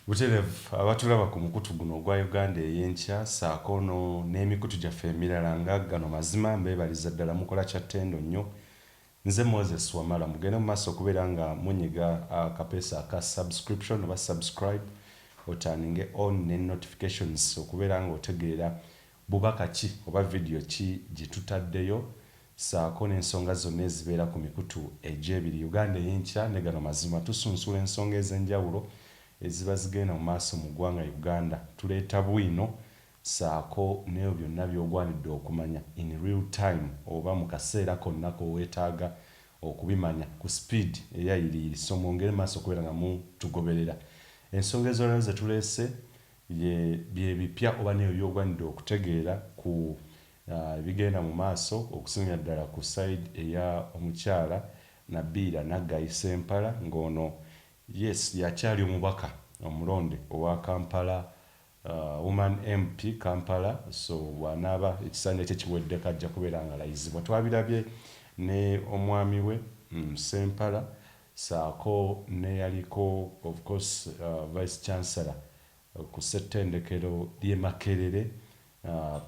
Buterevu abatulaba ku mukutu guno ogwa Uganda ey'enkya ssaako n'emikutu gyaffe emirala nga gano mazima mbeebaliza ddala mukola kya ttendo nnyo. Nze Moses Wamala mugende mu maaso okubeera nga munyiga akapeesa aka subscription oba subscribe otaninge on ne notifications okubeera nga otegeera bubaka ki oba video ki gye tutaddeyo ssaako n'ensonga zonna ezibeera ku mikutu egy'ebiri Uganda ey'enkya ne gano mazima tusunsula ensonga ez'enjawulo eziba zigenda mu maaso mu ggwanga Uganda tuleeta bwino ssaako n'ebyo byonna by'ogwanidde okumanya in real time oba mu kaseera konna k'oweetaaga okubimanya ku speed eyayiriiri so mwongere maaso okubeera nga mutugoberera ensonga ezolala ze tuleese bye bipya oba n'ebyo by'ogwanidde okutegeera ku bigenda mu maaso okusingira ddala ku side eya omukyala Nabiira Naggayi Ssempala ng'ono yes yakyali omubaka omulonde owa Kampala woman MP Kampala so bw'anaaba ekisanja kye kiwedde kajja kubeera nga layizibwa twabirabye ne omwami we Ssempala ssaako ne yaliko of course vice chancellor ku ssettendekero ly'e Makerere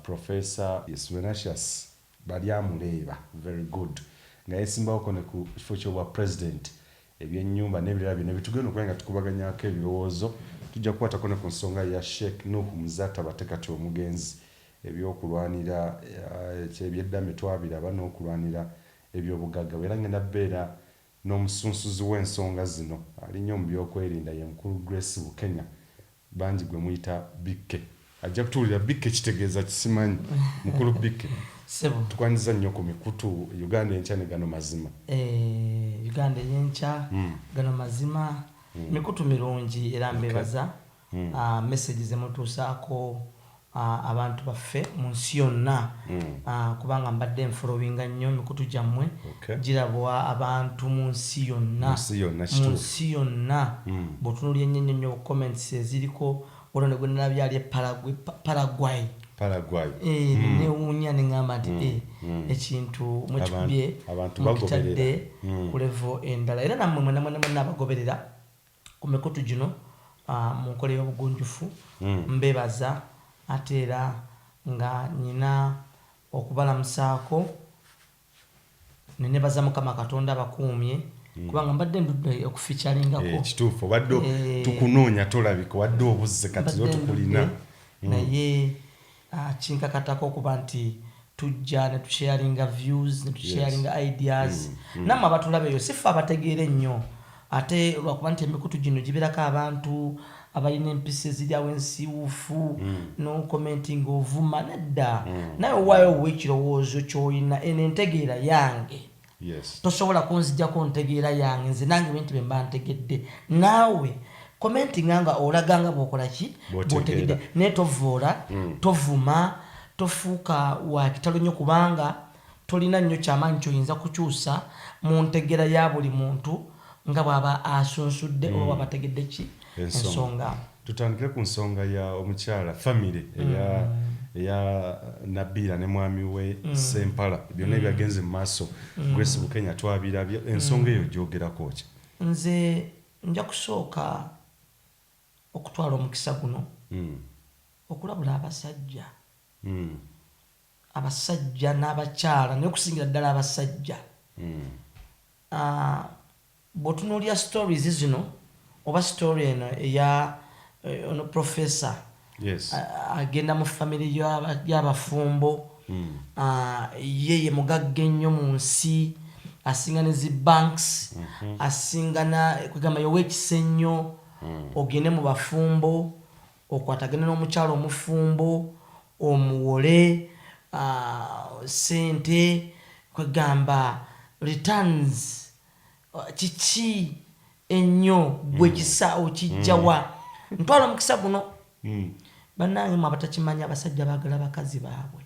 Professor Venatius Balyamuleeba very good nga yeesimbawoko ne ku kifo ky'obwa president ebyennyumba n'ebirala byonna bitugenda okuba nga tukubaganyako ebirowoozo tujja kukwatako ne ku nsonga ya Sheikh Nuhu Muzata Batekati omugenzi ebyokulwanira ebyeddame twabiraba n'okulwanira ebyobugagga era ngenda bbeera n'omusunsuzi w'ensonga zino alinnyo mu byokwerinda ye mukulu Grace Bukenya bangi gwe muyita Bikke ajja kutuulira Bikke kitegeeza kisimanyi mukulu Bikke Sebo. Tukwandiza nnyo ku mikutu Uganda enkya ne gano mazima. Uganda enkya gano mazima mikutu mirungi era mbebaza message ze mutuusaako abantu baffe mu nsi yonna kubanga mbadde nfolowinga nnyo mikutu gyammwe girabwa abantu mu nsi yonna bw'otunuulya ennyo comments eziriko olwo ne gwe nalabye ali Paraguay newuunya ne ŋŋamba nti ekintu mwekikubye mukitadde ku level endala era nammwe mwenna abagoberera ku mikutu gino mu nkola y'obugunjufu mbebaza ate era nga nnyina okubalamusaako ne nebaza Mukama Katonda abakuumye kubanga mbadde ndudde okufikyalingako kituufu obadde tukunoonya tolabika wadde obuzze kati zo tukulina naye kinkakatako okuba nti tujja ne tusharinga views ne tusharinga ideas nammwe abatulaba eyo sifa abategeere nnyo ate lwakuba nti emikutu gino gibeerako abantu abalina empisa eziryawo ensiwuufu n'okomenting ovuma nedda naye owaayo w'ekirowoozo ky'olina eno entegeera yange tosobola kunzijjako ntegeera yange nze nange bintu bye mba ntegedde naawe commentinga nga olaganga bw'okola ki bw'otegedde naye tovoola tovuma tofuuka wa kitalo nnyo kubanga tolina nnyo kyamaanyi ky'oyinza kukyusa mu ntegeera ya buli muntu nga bw'aba asunsudde oba bw'aba ategedde ki ensonga. Tutandikire ku nsonga ya omukyala family eya Nabiira ne mwami we Ssempala byonna ebyagenze mu maaso Grace Bukenya twabirabye ensonga eyo gyogerako ki? Nze nja kusooka okutwala omukisa guno okulabula abasajja n'abakyala naye okusingira ddala abasajja bw'otunuulya stories zino oba story eno eya ono professor agenda mu famire y'abafumbo ye mugagga ennyo mu nsi asinga ne zi banks asinga kwegamba yowekisa ennyo ogende mu bafumbo okwatagane n'omukyalo omufumbo omuwole sente kwegamba returns kiki ennyo gwe kisa okijjawa ntwala omukisa guno bannange mwe abatakimanya abasajja baagala bakazi baabwe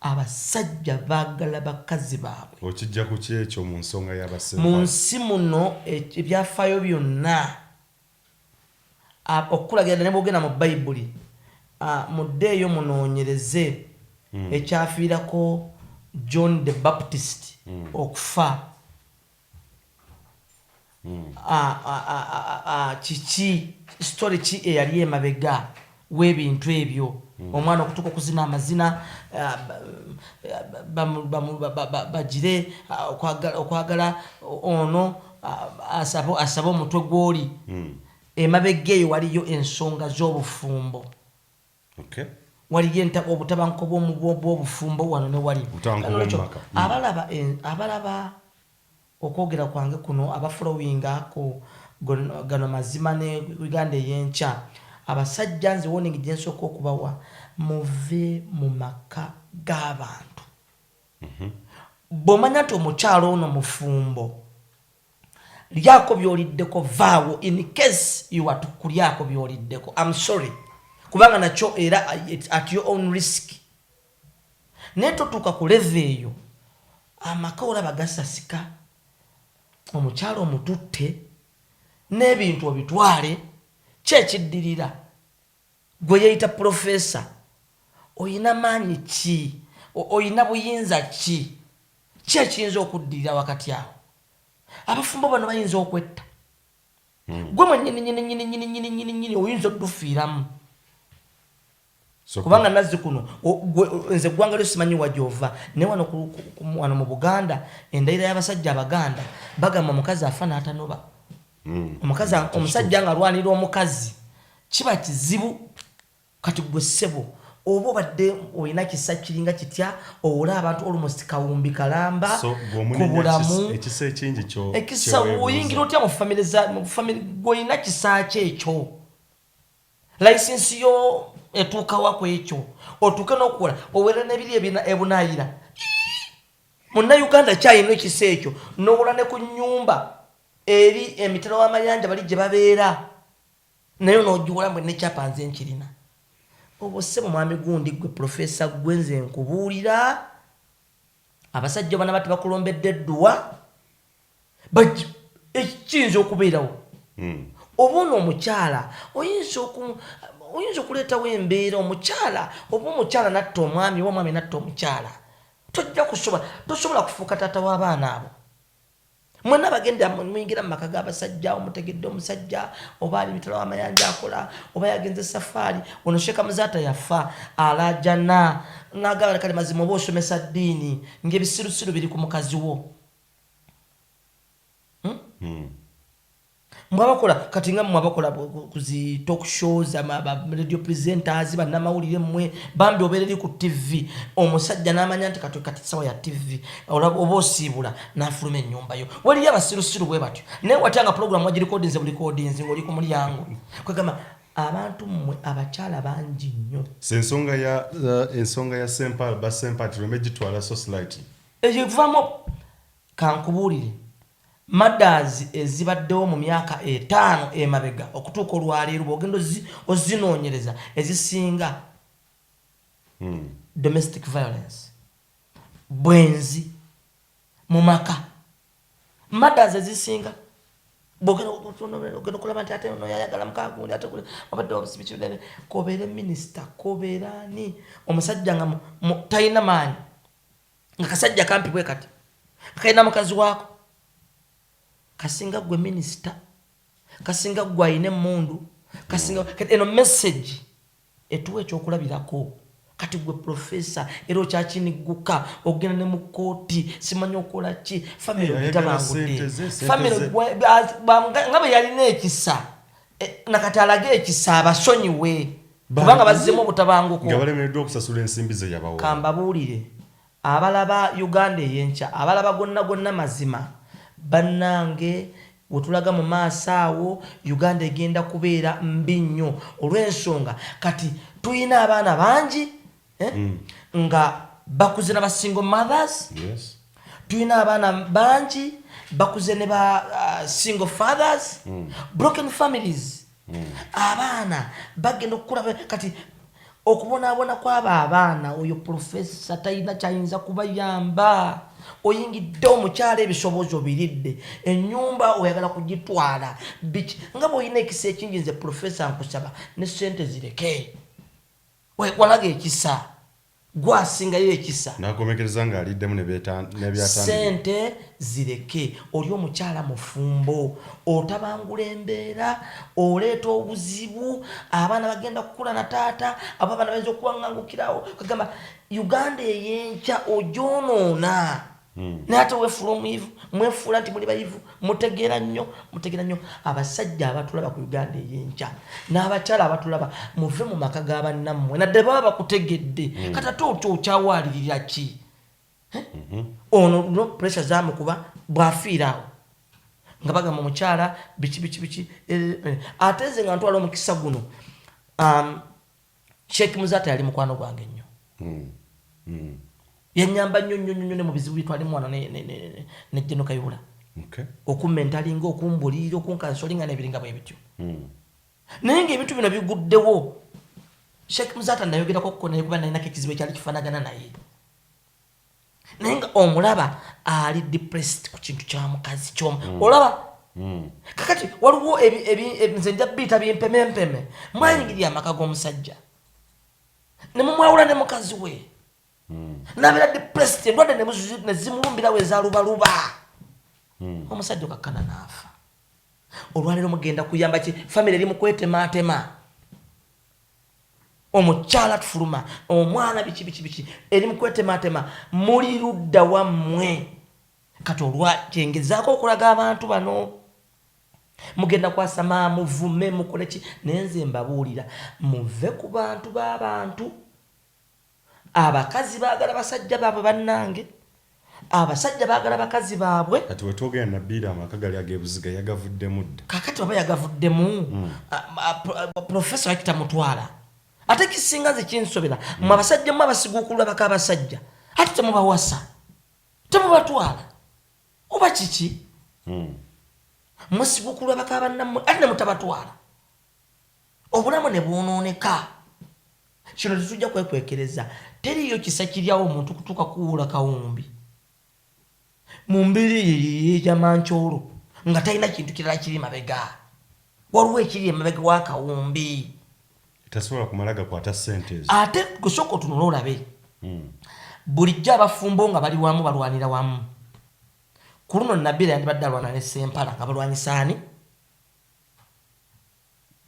abasajja baagala bakazi baabwe okijja ku kyekyo mu nsonga y'abasempa mu nsi muno ebyafaayo byonna okulagira ne bwogenda mu bayibuli muddeeyo munoonyereze ekyafiirako John the Baptist okufa kiki story ki eyali emabega w'ebintu ebyo omwana okutuuka okuzina amazina bagire okwagala ono asaba omutwe gw'oli emabega eyo waliyo ensonga z'obufumbo waliyo obutabanguko bw'obufumbo wano ne wali abalaba okwogera kwange kuno abafollowinga ku gano mazima ne Uganda ey'enkya abasajja nze warning gye nsooka okubawa muve mu maka g'abantu bw'omanya nti omukyalo ono mufumbo lyako by'oliddeko vaawo in case you are to kulyako by'oliddeko I'm sorry kubanga nakyo era at your own risk naye totuuka ku leve eyo amaka olaba gasasika omukyalo omututte n'ebintu obitwale kyekiddirira gwe yeyita profesa oyina maanyi ki oyina buyinza ki kyekiyinza okuddirira wakati awo abafumbo bano bayinza okwetta gwe mwennyini oyinza oddufiiramu kubanga nazzi kuno nze eggwanga lyo simanyi wajova naye wano mu Buganda endayira y'abasajja Abaganda bagamba omukazi afa n'atanoba omusajja nga alwanira omukazi kiba kizibu kati gwe ssebo oba obadde olina kisa kiringa kitya owula abantu almost kawumbi kalamba ku bulamu ekisa oyingira otya mu famire gw'olina kisa kyekyo layisinsi yo etuukawa ku ekyo otuuke n'okukola owera n'ebiri ebunaayira munnayuganda kyayina ekisa ekyo n'owula ne ku nnyumba eri emitala w'amayanja bali gye babeera naye n'ogiwola mbwe nekyapanze nkirina obwo ssebo mwami gundi gwe profesa gwenze nkubuulira abasajja bana bati bakulombedde edduwa ekiyinza okubeerawo oba ono omukyala oyinza okuleetawo embeera omukyala oba omukyala natta omwami oba omwami natta omukyala tosobola kufuuka taata w'abaana abo mwena bagenda muyingira mu maka g'abasajja omutegedde omusajja oba ali mitala w'amayanja akola oba yagenze safaari ono Sheikh Muzaata yafa alajana n'agamba kale mazima oba osomesa ddiini ng'ebisirusiru biri ku mukazi wo mwabakola kati nga mwabakola ku zi talk shows radio presenters bannamawulire mmwe bambi obeereri ku TV omusajja n'amanya nti kati sawa ya TV oba osiibula n'afuluma ennyumba yo waliyo abasirusiru bwe batyo naye watyanga program wagi recordings buli recordings ng'oli ku mulyango kwegamba abantu mmwe abakyala bangi nnyo ensonga ya Sempala tuleme gitwala so slightly eyo evaamu kankubuulire Mothers ezibaddewo mu myaka 5 emabega okutuuka olwaleero bw'ogenda ozinoonyereza ezisinga domestic violence bwenzi mu maka mothers ezisinga bw'ogenda okulaba nti ate ono yayagala mukagundi ate wabadde wabusibikirudde kobeere minisita kobeera ni omusajja nga talina maanyi nga kasajja kampi bwe kati kalina mukazi waako kasinga gwe minisita kasinga gwe ayina emmundu kasinga eno message etuwa ekyokulabirako kati gwe profesa era okyakinigguka ogenda ne mu kooti simanyi okola ki famire gitabangudde famire nga bwe yalina ekisa nakati alage ekisa abasonyiwe kubanga bazzemu obutabanguko nga balemereddwa okusasula ensimbi ze yabawo kambabuulire abalaba Uganda ey'enkya abalaba gonna mazima bannange wetulaga mu maaso awo Uganda egenda kubeera mbi nnyo olw'ensonga kati tuyina abaana bangi nga bakuze na single mothers tuyina abaana bangi bakuze ne ba single fathers broken families abaana bagenda okukula kati okubonaabona kw'aba abaana oyo profesa talina kyayinza kubayamba oyingidde omukyala ebisobozo biridde ennyumba oyagala kugitwala biki nga bw'olina ekisa ekingi nze profesa nkusaba ne ssente zireke walaga ekisa gwasingayo ekisa nakomekereza nga aliddemu nebyatandika sente zireke oli omukyala mufumbo otabangula embeera oleeta obuzibu abaana bagenda kukula na taata abo abaana bayinza okuwangangukirawo kagamba Uganda eyenkya ogyonoona naye ate weefuula omwivu mwefuula nti muli bayivu mutegeera nnyo abasajja abatulaba ku Uganda eyenkya n'abakyala abatulaba muve mu maka g'abannammwe nadde baba bakutegedde kati ate otyo okyawaalirira ki ono no pressure zamukuba bwafiiraawo nga bagamba omukyala biki ate nze nga ntwala omukisa guno Sheikh Muzata yali mukwano gwange nnyo yanyamba nnyo ne mu bizibu bitwalimu wano ne Jeno Kayihura okummentalinga okumbulirira okunkansolinga n'ebiringa bwe bityo naye ng'ebintu bino biguddewo Sheikh Muzata nayogerako kuko naye kuba nalinako ekizibu ekyali kifaanagana naye naye nga omulaba ali depressed ku kintu kya mukazi olaba kakati waliwo nze nja biyita byempemempeme mwayingirira amaka g'omusajja ne mumwawula ne mukazi we nabeera depressed endwadde nezimulumbirawo ezalubaluba omusajja okakkana n'afa olwaleero mugenda kuyamba ki famire eri mukwetemaatema omukyala tufuluma omwana biki eri mukwetemaatema muli ludda wammwe kati olwakyengezaako okulaga abantu bano mugenda kwasama muvume mukole ki naye nze mbabuulira muve ku bantu b'abantu abakazi baagala basajja baabwe bannange abasajja baagala bakazi baabwe kati wetwogera Nabiira amaka gali ag'ebuziga yagavuddemu dda kakati oba yagavuddemu profesa wakita mutwala ate kisinga nze kinsobera mwe abasajja mu abasiguukulula baka abasajja ate temubawasa temubatwala oba kiki musiguukulula baka bannammwe ate ne mutabatwala obulamu ne bwonooneka kino tetujja kwekwekereza teriyo kisa kiryawo omuntu kutuuka kuwuula kawumbi mu mbiri y'ekyamankyolo nga talina kintu kirala kiri mabega waliwo ekiri emabega w'akawumbi tasobola kumala gakwata ssente ezo ate gusooka otunula olabe bulijjo abafumbo nga bali wamu balwanira wamu ku luno Nabiira yandibadde alwana ne Sempala nga balwanyisaani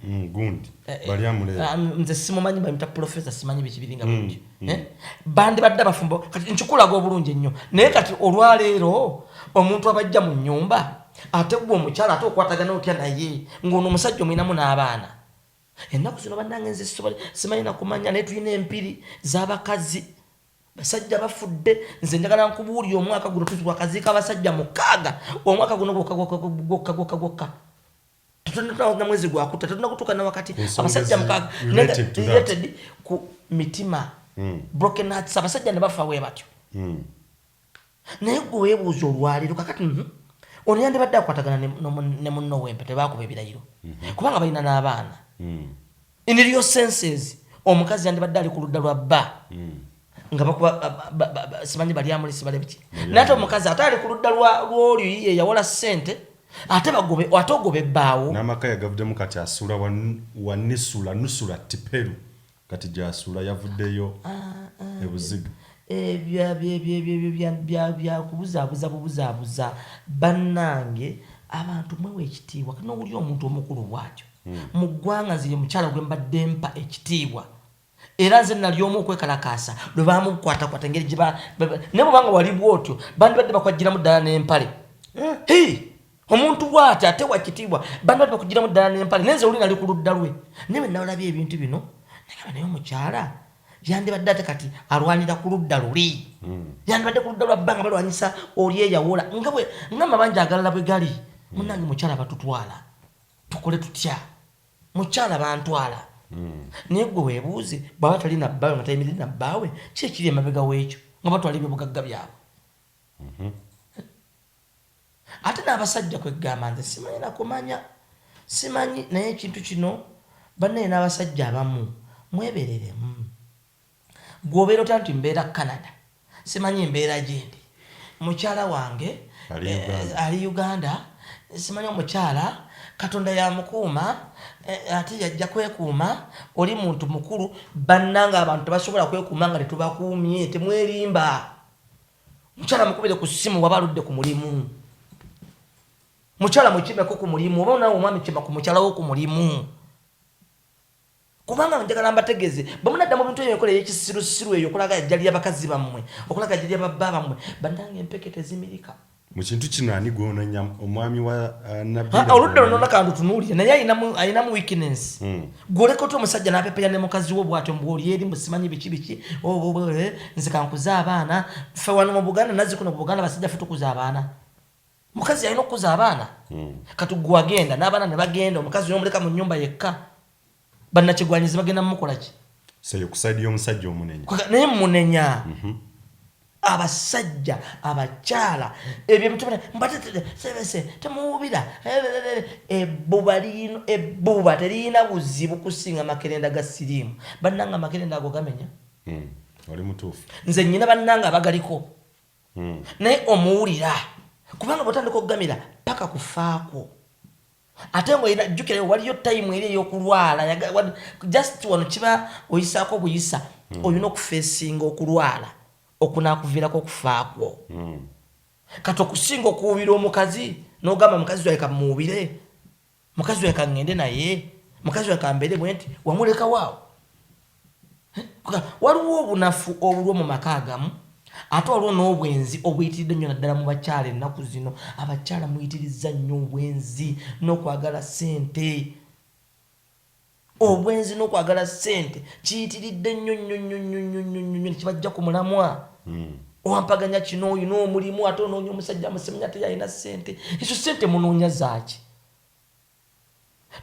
gundi bali amuleera nze simumanyi bayita profesa simanyi bikibiringa bulungi bandibadde abafumbo kati nkikulaga obulungi ennyo naye kati olwaleero omuntu abajja mu nnyumba ate gwe omukyala ate okwatagana otya naye ng'ono omusajja omwinamu n'abaana ennaku zino bannange nze simanyi nakumanya naye tulina empiri z'abakazi basajja bafudde nze njagala nkubuulira omwaka guno tuzwakaziika abasajja 6 omwaka guno gwokka na mwezi gwakuta tetuna kutuuka na wakati abasajja 6 related ku mitima broken hearts abasajja ne bafa we batyo naye gwe weebuuza olwaliro kakati ono yandibadde akwatagana ne munno wempe tebakuba ebirayiro kubanga balina n'abaana in real senses omukazi yandibadde ali ku ludda lwa bba nga bakuba simanyi bali amulisi bale biki naye ate omukazi ate ali ku ludda lw'olyo yiye yawola ssente ate ogobe ebbaawo n'amaka yagavuddemu kati asuula wa nusula tiperu kati gyasuula yavuddeyo ebuziga byakubuzaabuza bannange abantu mwewe ekitiibwa kati n'owuli omuntu omukulu bwatyo mu ggwanga nzire mukyala gwe mbadde mpa ekitiibwa era nze nali omu okwekalakaasa lwe bamukwatakwata engeri gye naye bwobanga wali bwotyo bandibadde bakwajjiramu ddala n'empale omuntu bw'ati ate wakitiibwa bandibadde bakugiramu ddala n'empale naye nze oli nali ku ludda lwe naye bwe nawulabye ebintu bino nagamba naye omukyala yandibadde ate kati alwanira ku ludda luli yandibadde ku ludda lwa bbanga balwanyisa oli eyawola nga mabanja agalala bwe gali munnange mukyala batutwala tukole tutya mukyala bantwala naye gwe weebuuze bwaba tali na bbaawe nga tayimirire na bbaawe ki ekiri emabega w'ekyo nga batwala ebyobugagga byabwe ate n'abasajja kwegamba nze simanyi nakumanya simanyi naye ekintu kino bannaye n'abasajja abamu mwebereremu gwobeera otya nti mbeera Canada simanyi mbeera gyendi mukyala wange ali Uganda simanyi omukyala Katonda ya mukuuma ate yajja kwekuuma oli muntu mukulu bannanga abantu tebasobola kwekuuma nga tetubakuumye temwerimba mukyala mukubire ku ssimu waba aludde ku mulimu mukyala mukimeko ku mulimu oba naawe omwami kima ku mukyala wo ku mulimu kubanga njagala mbategeeze bamunadda mu bintu ebyokola ey'ekisirusiru eyo okulaga yajjali y'abakazi bammwe okulaga yajjali y'ababba bammwe bannanga empeke tezimirika mu kintu kino ani gwononya omwami wa nabbi oludda luno kantu tunuulire naye ayinamu weakness gwolekota omusajja n'apepeya ne mukazi wo bw'atyo mbwoli eri musimanyi biki nze kankuza abaana ffe wano mu Buganda nazzi kuno mu Buganda basajja ffe tukuza abaana mukazi alina okukuza abaana kati gwe agenda n'abaana ne bagenda omukazi n'omuleka mu nnyumba yekka bannakigwanyizi bagenda mumukola ki seyo kusaidi y'omusajja omunenya naye munenya abasajja abakyala ebyo bitubana mbate temuwubira ebbuba terina buzibu kusinga makerenda ga siriimu bannanga makerenda ago gamenya oli mutuufu nze nnyina bannanga abagaliko naye omuwulira kubanga bwotandika okugamira paka kufaako ate ngo jjukira waliyo time eri ey'okulwala just wano kiba oyisaako buyisa olina okufeesinga okulwala okunakuviirako okufaakwo kati okusinga okuwubira omukazi n'ogamba mukazi wawe kamuwubire mukazi wawe kaŋŋende naye mukazi wawe kambeere bwe nti wamuleka waawo waliwo obunafu obulwo mu maka agamu ate waliwo n'obwenzi obuyitiridde nnyo naddala mu bakyala ennaku zino abakyala muyitirizza nnyo obwenzi n'okwagala ssente obwenzi n'okwagala ssente kiyitiridde nnyo nekibajja ku mulamwa owampaganya kino oyo n'omulimu ate onoonya omusajja amusemenya ate yalina ssente ezo ssente munoonya zaaki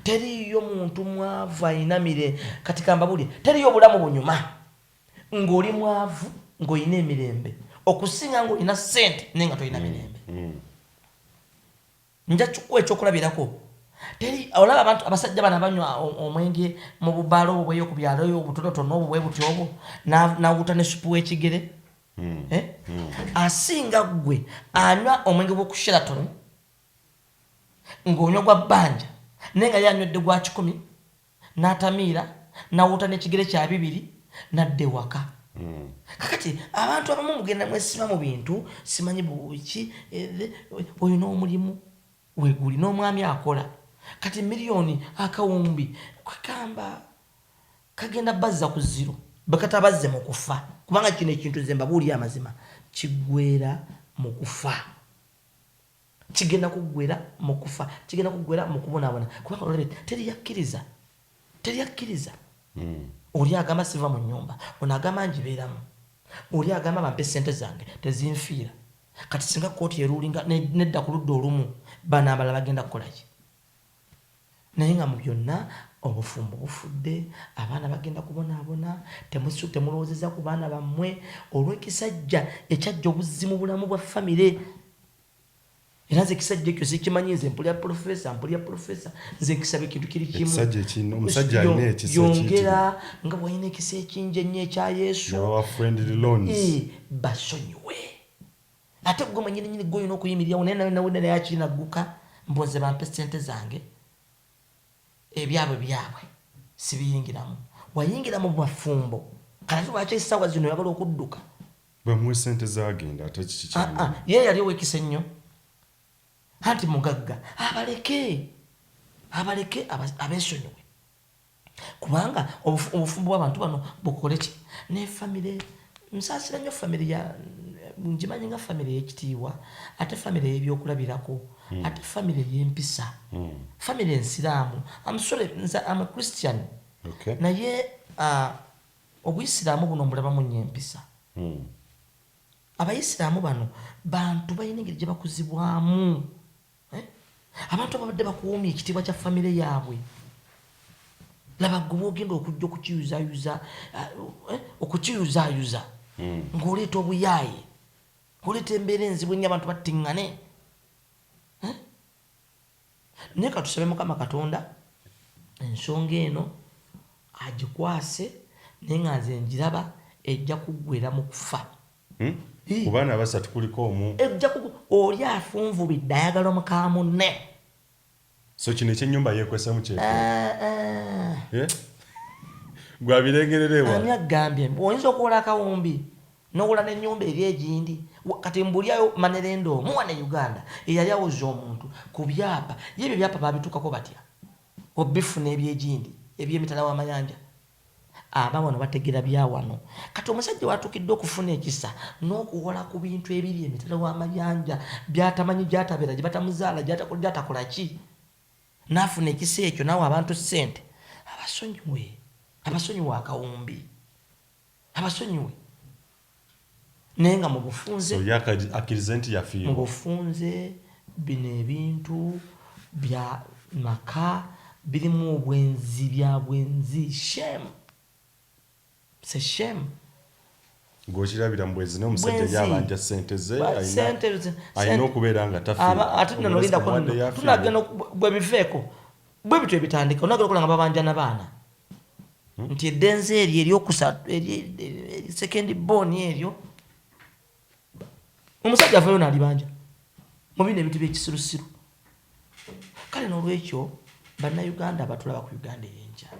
teriyo muntu mwavu ayinamire kati kambabulye teriyo obulamu bunyuma ng'oli mwavu ng'olina emirembe okusinga ng'olina ssente naye nga tolina mirembe nja kikuwa ekyokulabirako teri olaba abantu abasajja bana banywa omwenge mu bubaala obwo bweyo ku byalo yo obutonotono obwo bwe buti obwo nawuta ne supu w'ekigere asinga gwe anywa omwenge gw'oku Sheraton ng'onywa gwa bbanja naye nga yanywedde gwa 10 n'atamiira nawuta n'ekigere kya 2 nadde waka kakati abantu abamu mugenda mwesima mu bintu simanyi buki oyo n'omulimu weguli n'omwami akola kati miliyoni akawumbi kwekamba kagenda bazza ku zero bakata bazze mu kufa kubanga kino ekintu nze mbabuulira amazima kiggweera mu kufa kigenda kuggweera mu kufa kigenda kuggweera mu kubonaabona kubanga olabye teriyakkiriza oli agamba siva mu nnyumba ono agamba njibeeramu oli agamba bampe ssente zange tezinfiira kati singa kooti eruulinga nedda ku ludda olumu bano abalala bagenda kukola ki naye nga mu byonna obufumbo bufudde abaana bagenda kubonaabona temulowoozeza ku baana bammwe olw'ekisajja ekyajja obuzimu bulamu bwa famire era nze ekisajja ekyo sikimanyi nze mpulira profesa nze nkisaba ekintu kiri kimu yongera nga bwalina ekisa ekingi ennyo ekya Yesu basonyiwe ate gwe mwennyini gwe olina okuyimirirawo naye nawe akirinaguka mbonze bampe ssente zange ebyabwe sibiyingiramu wayingira mu bafumbo kati lwaki essaawa zino oyagala okudduka bamuwe ssente zagenda ate kiki ye yali owekisa ennyo anti mugagga abaleke abeesonyiwe kubanga obufumbo bw'abantu bano bukole ki ne famire nsaasira nnyo famire ngimanyi nga famire ey'ekitiibwa ate famire ey'ebyokulabirako ate famire ey'empisa famire ensiraamu nze am Christian naye obuyisiraamu buno mbulabamu nnyo empisa abayisiraamu bano bantu balina engeri gye bakuzibwamu abantu ababadde bakuwumya ekitiibwa kya famire yaabwe laba gwe bwogenda okujja okukiyuzaayuza ng'oleeta obuyaaye ng'oleeta embeera enzibu ennyo abantu battiŋŋane naye katusabe Mukama Katonda ensonga eno agikwase naye nga nze njiraba ejja kuggweera mu kufa ku baana basatu kuliko omu oli afunvubidde ayagala muka munne so kino ekyennyumba yeekwese mu kyeko gwabirengererewa ani agambye oyinza okuwola akawumbi n'owola n'ennyumba eri egindi kati mbulyayo manerendo muwa ne uganda eyali awuza omuntu ku byapa y'ebyo byapa babituukako batya obifuna ebyegindi eby'emitala w'amayanja aba wano bategera bya wano kati omusajja watuukidde okufuna ekisa n'okuwola ku bintu ebiri emitala w'amayanja byatamanyi gyatabeera gye batamuzaala gyatakola ki n'afuna ekisa ekyo naawe abantu ssente abasonyiwe akawumbi abasonyiwe naye nga mu bufunze akkirize nti yafiirwa mu bufunze bino ebintu bya maka birimu obwenzi bya bwenzi shame c'est shame ng'okirabira mu bwenzi n'omusajja yabanja ssente ze alina okubeera nga tafiirwa ate nno nolinda tunagenda bwe biveeko bwe bityo ebitandika onagenda okola nga babanja n'abaana nti eddenzi eryo eryokusatu second born eryo omusajja avayo n'alibanja mu bino ebintu by'ekisirusiru kale n'olwekyo bannayuganda abatulaba ku uganda ey'enkya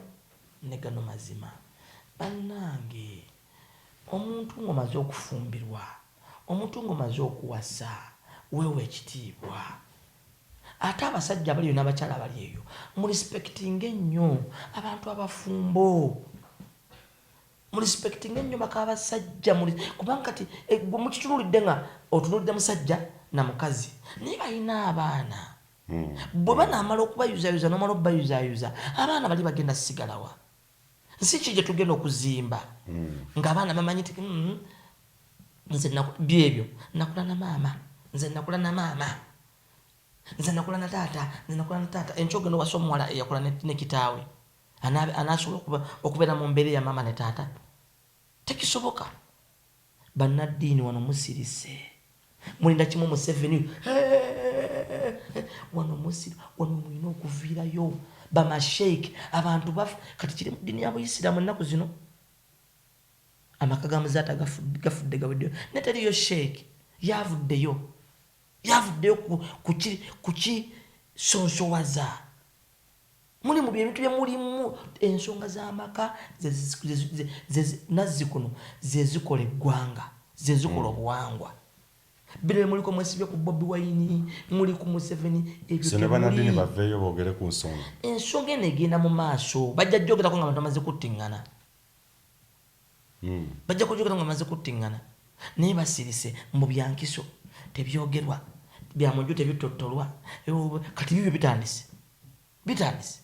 ne gano mazima bannange omuntu ng'omaze okufumbirwa omuntu ng'omaze okuwasa weewa ekitiibwa ate abasajja abaliyo n'abakyala abali eyo mu respectinga ennyo abantu abafumbo mu respectinga ennyo baka abasajja kubanga kati mukitunulidde nga otunulidde musajja na mukazi naye balina abaana bwe banaamala okubayuzayuza n'omala okubayuzayuza abaana bali bagenda sigalawa nsi ki gye tugenda okuzimba ng'abaana bamanyi ti nze byebyo nakula na maama nze nakula na maama nze nakula na taata nze nakula na taata enkyogendo wasa omuwala eyakula ne kitaawe anaasobola okubeera mu mbeera ya maama ne taata tekisoboka bannaddiini wano musirise mulinda kimu Museveni wano mulina okuviirayo bamasheiki abantu bafu kati kiri mu ddiini ya Buyisiraamu ennaku zino amaka ga muzaata gafudde gaweddeyo ne teriyo sheiki yavuddeyo kukisonsowaza mulimu byebintu byemulimu ensonga z'amaka nazzikuno zezikola eggwanga zezikola obuwangwa bino muliko mwesibye ku Bobi Wine muli ku Museveni ebyo banadini baveeyo boogere ku nsonga eno egenda mu maaso bajja jogerako nga abantu bamaze kuttiŋŋana naye basirise mu byankiso tebyogerwa byamunju tebitottolwa kati bibyo bitandise